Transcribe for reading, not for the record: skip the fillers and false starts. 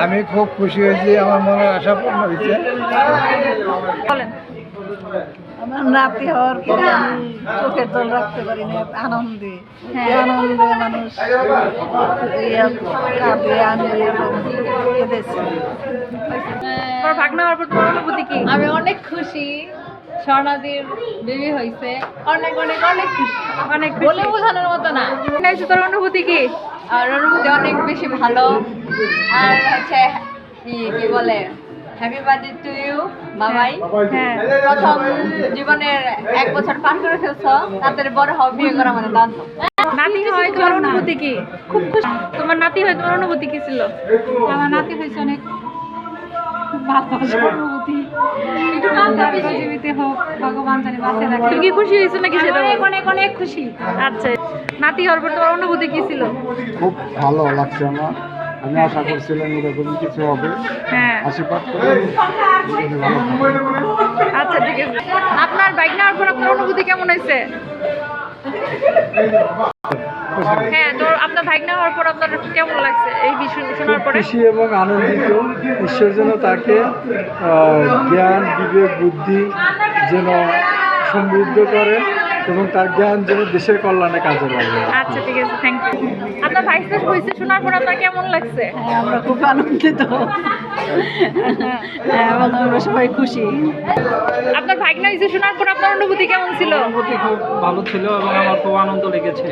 আমি খুব খুশি হয়েছি, আমার মনের আশা পূর্ণ হয়েছে। আমার নাতি হওয়ার পরে আমি চোখের জল রাখতে পারি না, আনন্দে আনন্দে মানুষ কাঁদে, আমি এরকম কেঁদেছি। তোমার ভাগনা হওয়ার পর তোমার অনুভূতি কি? আমি অনেক খুশি, স্বর্ণাদির বেবি হয়েছে, অনেক অনেক অনেক খুশি, অনেক বলে বোঝানোর মতো না। তোর অনুভূতি কি? আর অনুভূতি অনেক বেশি ভালো। আর হচ্ছে কি বলে, হ্যাপি বার্থডে টু ইউ মামাই। হ্যাঁ, প্রথম জীবনের 1 বছর পার করে ফেলছো, তাদের বড় হওয়া বিয়ে করা মানে দান। নাতি হয় তোমার অনুভূতি কি? খুব খুশি। তোমার নাতি হয় তোমার অনুভূতি কি ছিল? আমার নাতি হয়েছে অনেক ভালো অনুভূতি। জীবিত হোক, ভগবান জানে বাঁচে রাখে। তুমি কি খুশি হয়েছো নাকি সেটা? অনেক অনেক অনেক খুশি। আচ্ছা, নাতি হওয়ার পর তোমার অনুভূতি কি ছিল? খুব ভালো লাগছে আমার। আমি আশা করছিলাম এরকম কিছু হবে। হ্যাঁ, আশীর্বাদ করে আচ্ছা ঠিক আছে। আপনার বাইক নেওয়ার পর আপনার অনুভূতি কেমন হয়েছে? হ্যাঁ, তো আপনার বাইক নেওয়ার পর আপনার কেমন লাগছে এই বিষয় শোনার পরে? খুশি এবং আনন্দিত। ঈশ্বর যেন তাকে জ্ঞান, বিবেক, বুদ্ধি যেন সমৃদ্ধ করে এবং তার জ্ঞান যেন দেশের কল্যাণে কাজে লাগে। আচ্ছা ঠিক আছে, থ্যাংক ইউ। আপনার ভাইস হয়েছে শোনার পর আপনার কেমন লাগছে? হ্যাঁ, আমরা খুব আনন্দিত এবং আমরা সবাই খুশি। আপনার ভাগনা হয়েছে শোনার পর আপনার অনুভূতি কেমন ছিল? অনুভূতি খুব ভালো ছিল এবং আমার খুব আনন্দ লেগেছে।